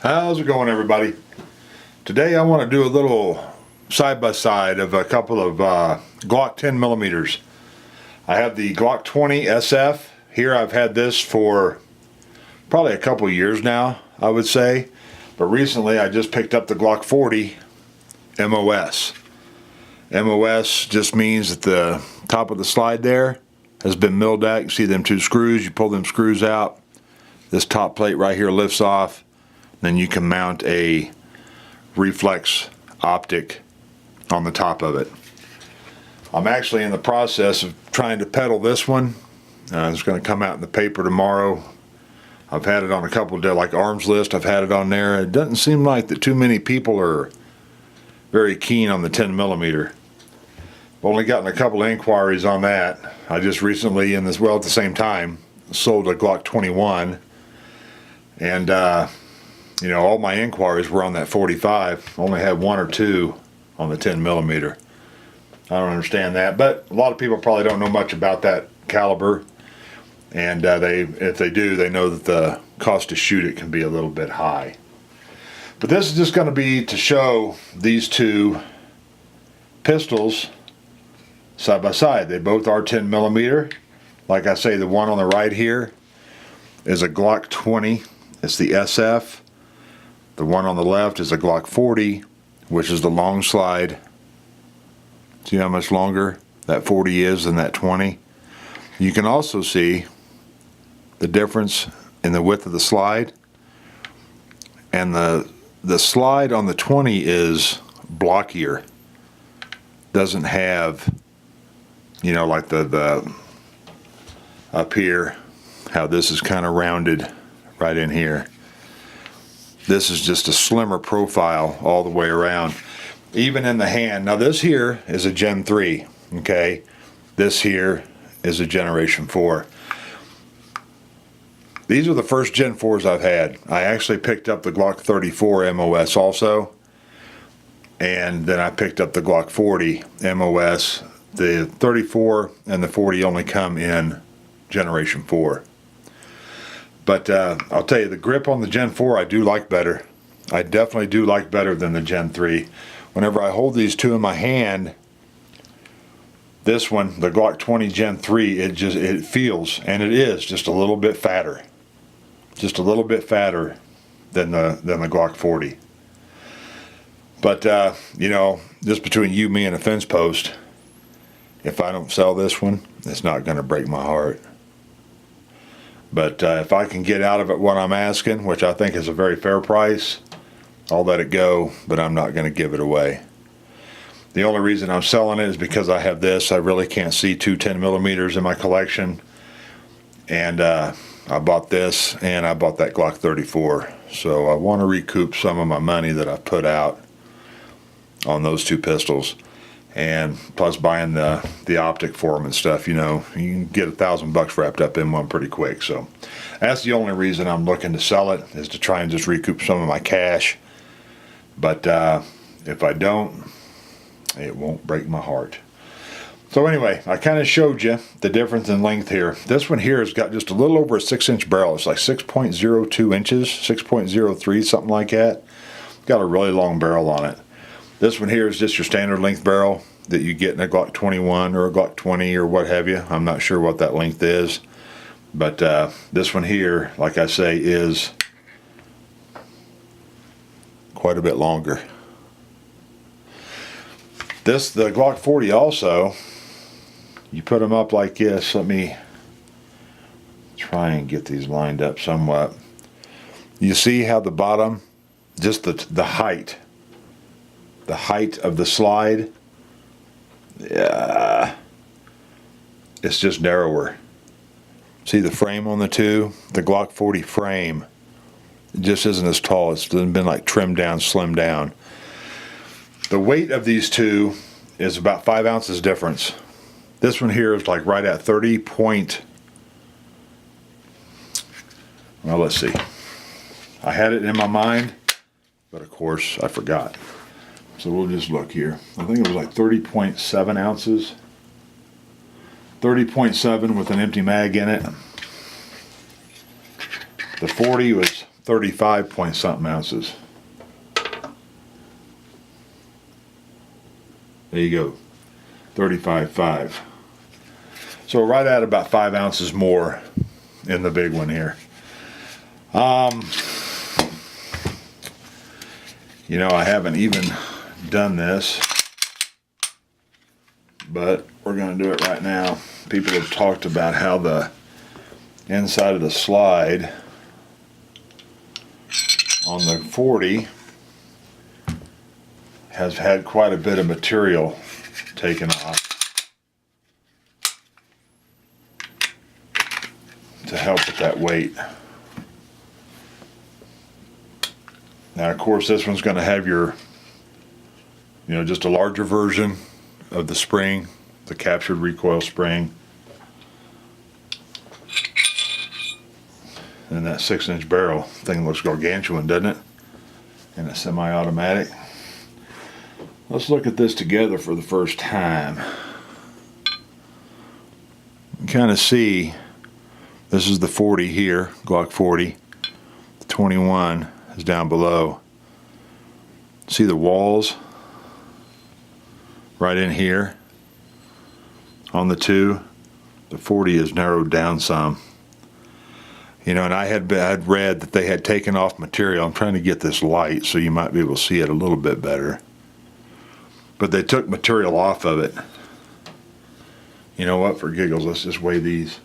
How's it going, everybody? Today I want to do a little side-by-side of a couple of Glock 10 millimeters. I have the Glock 20 SF. Here I've had this for probably a couple years now, I would say. But recently I just picked up the Glock 40 MOS. MOS just means that the top of the slide there has been milled out. You see them two screws, you pull them screws out. This top plate right here lifts off. Then you can mount a reflex optic on the top of it. I'm actually in the process of trying to pedal this one. It's going to come out in the paper tomorrow. I've had it on a couple of like arms list. I've had it on there. It doesn't seem like that too many people are very keen on the 10 millimeter. I've only gotten a couple of inquiries on that. I just recently, at the same time, sold a Glock 21, and you know, all my inquiries were on that 45. Only had one or two on the 10 millimeter. I don't understand that, but a lot of people probably don't know much about that caliber, and if they do, they know that the cost to shoot it can be a little bit high. But this is just going to be to show these two pistols side by side. They both are 10 millimeter. Like I say, the one on the right here is a Glock 20. It's the SF. The one on the left is a Glock 40, which is the long slide. See how much longer that 40 is than that 20? You can also see the difference in the width of the slide. And the slide on the 20 is blockier. Doesn't have, you know, like the up here, how this is kind of rounded right in here. This is just a slimmer profile all the way around, even in the hand. Now this here is a Gen 3, okay? This here is a Generation 4. These are the first Gen 4s I've had. I actually picked up the Glock 34 MOS also, and then I picked up the Glock 40 MOS. The 34 and the 40 only come in Generation 4. But I'll tell you, the grip on the Gen 4 I do like better. I definitely do like better than the Gen 3. Whenever I hold these two in my hand, this one, the Glock 20 Gen 3, it feels, and it is, just a little bit fatter. Just a little bit fatter than the Glock 40. But, you know, just between you, me, and a fence post, if I don't sell this one, it's not going to break my heart. But if I can get out of it what I'm asking, which I think is a very fair price, I'll let it go, but I'm not going to give it away. The only reason I'm selling it is because I have this. I really can't see two 10 millimeters in my collection. And I bought this, and I bought that Glock 34. So I want to recoup some of my money that I've put out on those two pistols. And plus buying the optic for them and stuff, you know, you can get $1,000 wrapped up in one pretty quick. So that's the only reason I'm looking to sell it, is to try and just recoup some of my cash. But if I don't, it won't break my heart. So anyway, I kind of showed you the difference in length here. This one here has got just a little over a 6-inch barrel. It's like 6.02 inches, 6.03, something like that. Got a really long barrel on it. This one here is just your standard length barrel that you get in a Glock 21 or a Glock 20 or what have you. I'm not sure what that length is. But this one here, like I say, is quite a bit longer. The Glock 40 also, you put them up like this. Let me try and get these lined up somewhat. You see how the bottom, just the height of the slide, yeah, it's just narrower. See the frame on the two? The Glock 40 frame, it just isn't as tall. It's been like trimmed down, slimmed down. The weight of these two is about 5 ounces difference. This one here is like right at 30 point, well, let's see. I had it in my mind, but of course I forgot. So we'll just look here. I think it was like 30.7 ounces. 30.7 with an empty mag in it. The 40 was 35 point something ounces. There you go, 35.5. So right at about 5 ounces more in the big one here. You know, I haven't even done this, but we're going to do it right now. People have talked about how the inside of the slide on the 40 has had quite a bit of material taken off to help with that weight. Now, of course, this one's going to have your, you know, just a larger version of the spring, the captured recoil spring. And that 6-inch barrel thing looks gargantuan, doesn't it? And a semi-automatic. Let's look at this together for the first time. You kind of see, this is the 40 here, Glock 40. The 21 is down below. See the walls right in here on the 2. The 40 is narrowed down some. You know, and I had read that they had taken off material. I'm trying to get this light so you might be able to see it a little bit better. But they took material off of it. You know what, for giggles, let's just weigh these.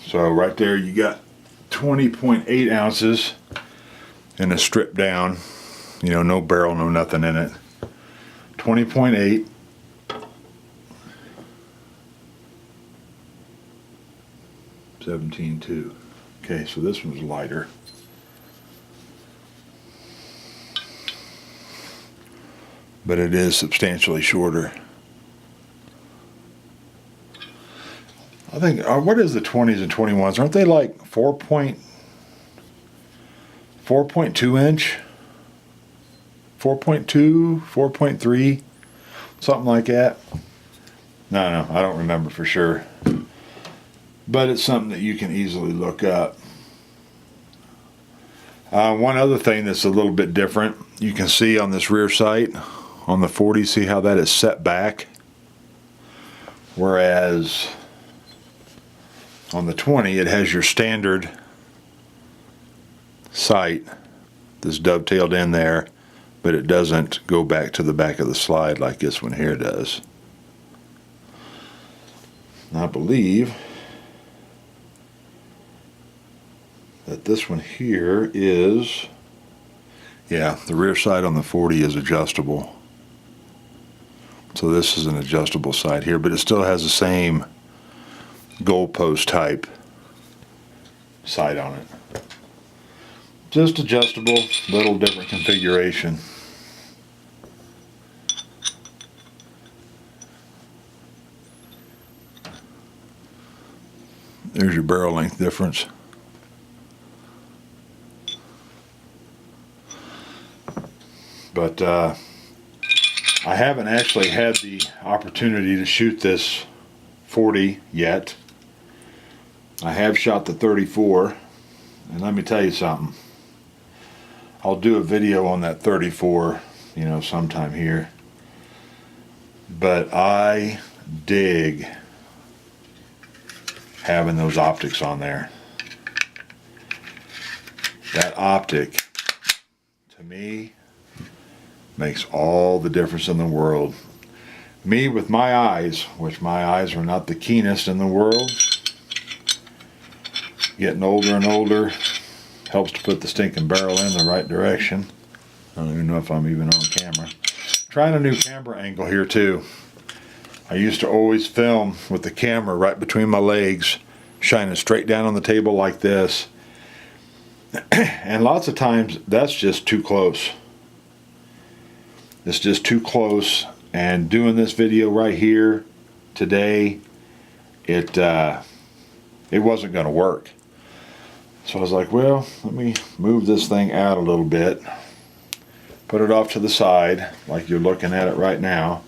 So right there you got 20.8 ounces in a stripped down, you know, no barrel, no nothing in it. 20.8. $17.2. Okay, so this one's lighter. But it is substantially shorter. I think, what is the 20s and 21s? Aren't they like 4.2 inch? 4.2, 4.3, something like that. No, I don't remember for sure. But it's something that you can easily look up. One other thing that's a little bit different, you can see on this rear sight, on the 40, see how that is set back? Whereas on the 20, it has your standard sight that's dovetailed in there, but it doesn't go back to the back of the slide like this one here does. And I believe that this one here is, yeah, the rear sight on the 40 is adjustable. So this is an adjustable sight here, but it still has the same goalpost type sight on it. Just adjustable, little different configuration. There's your barrel length difference. But I haven't actually had the opportunity to shoot this 40 yet. I have shot the 34, and let me tell you something. I'll do a video on that 34, you know, sometime here. But I dig having those optics on there. That optic, to me, makes all the difference in the world. Me with my eyes, which my eyes are not the keenest in the world, getting older and older, helps to put the stinking barrel in the right direction. I don't even know if I'm even on camera. Trying a new camera angle here too. I used to always film with the camera right between my legs, shining straight down on the table like this. And lots of times that's just too close. It's just too close, and doing this video right here today, it wasn't going to work. So I was like, well, let me move this thing out a little bit, put it off to the side like you're looking at it right now,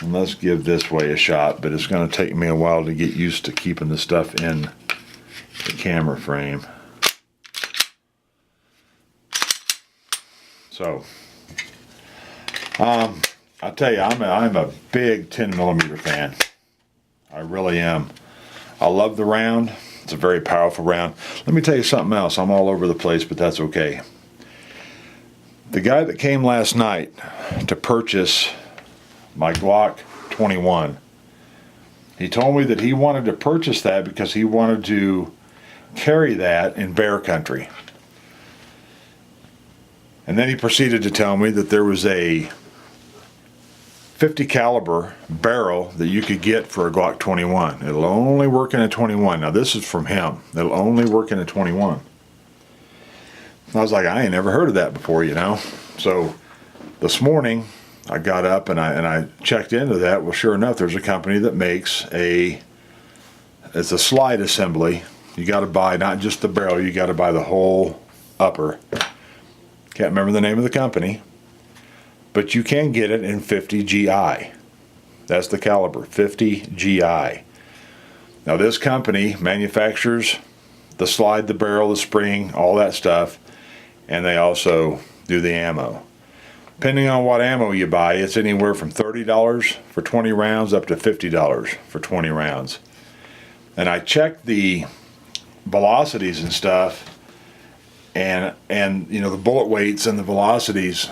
And let's give this way a shot, but it's going to take me a while to get used to keeping the stuff in the camera frame. So, I tell you, I'm a big 10mm fan. I really am. I love the round. It's a very powerful round. Let me tell you something else. I'm all over the place, but that's okay. The guy that came last night to purchase my Glock 21, he told me that he wanted to purchase that because he wanted to carry that in bear country. And then he proceeded to tell me that there was a 50 caliber barrel that you could get for a Glock 21. It'll only work in a 21. Now this is from him. It'll only work in a 21. I was like, I ain't never heard of that before, you know. So this morning I got up and I checked into that. Well, sure enough, there's a company that makes it's a slide assembly. You got to buy not just the barrel, you got to buy the whole upper. Can't remember the name of the company, but you can get it in 50 GI. That's the caliber, 50 GI. Now this company manufactures the slide, the barrel, the spring, all that stuff, and they also do the ammo. Depending on what ammo you buy, it's anywhere from $30 for 20 rounds up to $50 for 20 rounds. And I checked the velocities and stuff, and you know, the bullet weights and the velocities,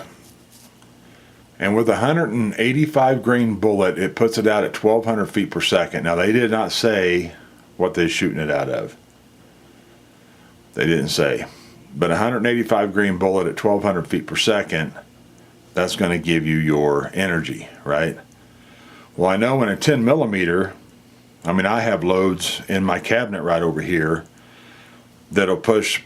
and with a 185 grain bullet, it puts it out at 1,200 feet per second. Now they did not say what they're shooting it out of. They didn't say. But a 185 grain bullet at 1,200 feet per second, that's going to give you your energy, right? Well, I know in a 10mm, I mean, I have loads in my cabinet right over here that'll push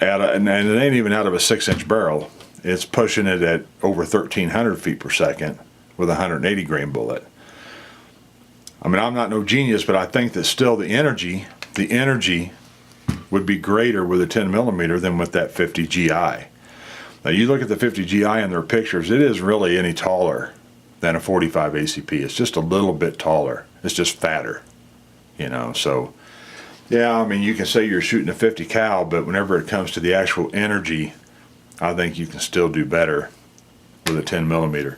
out of, and it ain't even out of a 6-inch barrel. It's pushing it at over 1,300 feet per second with a 180 grain bullet. I mean, I'm not no genius, but I think that still the energy would be greater with a 10mm than with that 50 GI. Now you look at the 50 GI in their pictures, it isn't really any taller than a 45 ACP. It's just a little bit taller. It's just fatter, you know. So yeah, I mean, you can say you're shooting a 50 cal, but whenever it comes to the actual energy, I think you can still do better with a 10mm.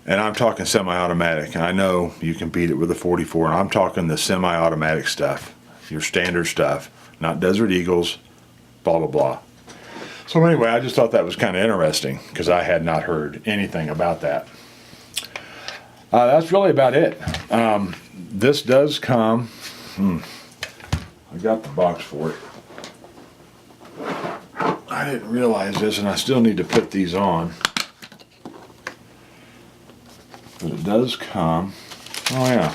And I'm talking semi-automatic. I know you can beat it with a 44, and I'm talking the semi-automatic stuff, your standard stuff, not Desert Eagles, blah, blah, blah. So anyway, I just thought that was kind of interesting because I had not heard anything about that. That's really about it. This does come, I got the box for it. I didn't realize this, and I still need to put these on. But it does come. Oh yeah,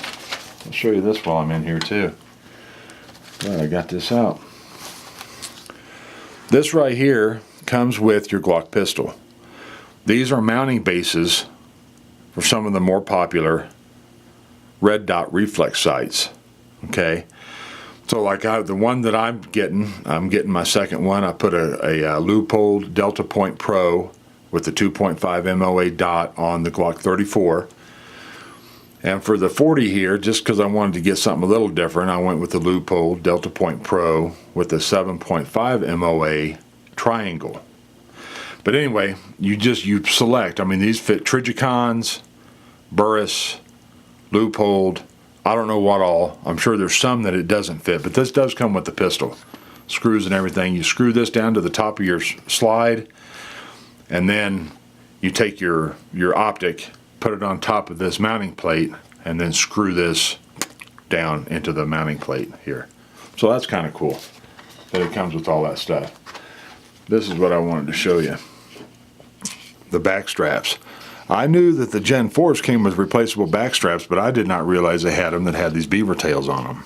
I'll show you this while I'm in here too. Glad I got this out. This right here comes with your Glock pistol. These are mounting bases for some of the more popular red dot reflex sights. Okay. So like the one that I'm getting my second one. I put a Leupold Delta Point Pro with the 2.5 MOA dot on the Glock 34. And for the 40 here, just because I wanted to get something a little different, I went with the Leupold Delta Point Pro with the 7.5 MOA triangle. But anyway, you select. I mean, these fit Trigicons, Burris, Leupold, I don't know what all. I'm sure there's some that it doesn't fit, but this does come with the pistol. Screws and everything. You screw this down to the top of your slide, and then you take your optic, put it on top of this mounting plate, and then screw this down into the mounting plate here. So that's kind of cool that it comes with all that stuff. This is what I wanted to show you. The back straps. I knew that the Gen 4s came with replaceable back straps, but I did not realize they had them that had these beaver tails on them.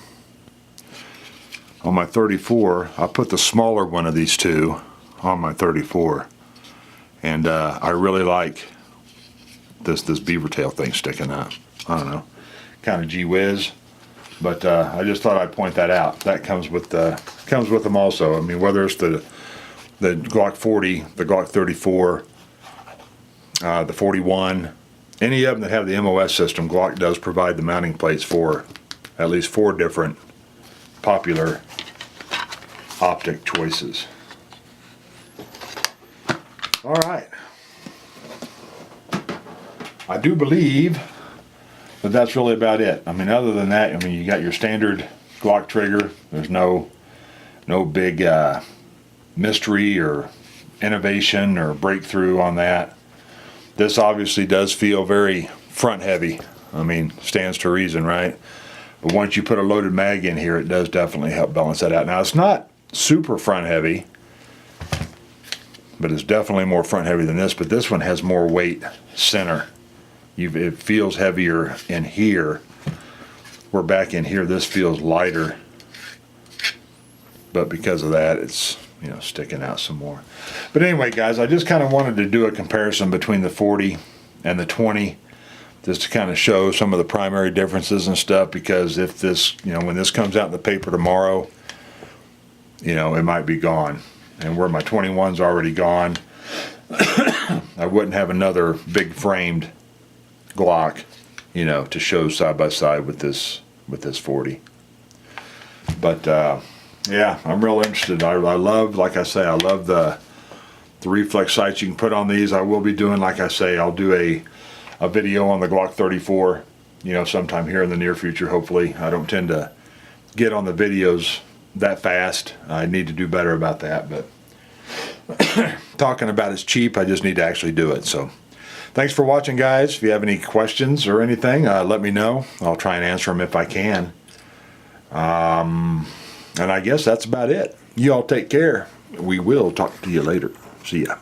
On my 34, I put the smaller one of these two on my 34. And I really like this beaver tail thing sticking up. I don't know, kind of gee whiz. But I just thought I'd point that out. That comes with them also. I mean, whether it's the Glock 40, the Glock 34, the 41, any of them that have the MOS system, Glock does provide the mounting plates for at least 4 different popular optic choices. All right. I do believe that that's really about it. I mean, other than that, I mean, you got your standard Glock trigger. There's no big mystery or innovation or breakthrough on that. This obviously does feel very front heavy. I mean, stands to reason, right? But once you put a loaded mag in here, it does definitely help balance that out. Now, it's not super front heavy, but it's definitely more front heavy than this. But this one has more weight center. It feels heavier in here. We're back in here. This feels lighter, but because of that, it's, you know, sticking out some more. But anyway, guys, I just kind of wanted to do a comparison between the 40 and the 20, just to kind of show some of the primary differences and stuff. Because if this, you know, when this comes out in the paper tomorrow, you know, it might be gone. And where my 21's already gone, I wouldn't have another big framed Glock, you know, to show side by side with this 40. But yeah, I'm real interested. I love, like I say, I love the reflex sights you can put on these. I will be doing, like I say, I'll do a video on the Glock 34, you know, sometime here in the near future, hopefully. I don't tend to get on the videos that fast. I need to do better about that, but talking about it's cheap, I just need to actually do it. So thanks for watching, guys. If you have any questions or anything, let me know. I'll try and answer them if I can. And I guess that's about it. You all take care. We will talk to you later. See ya.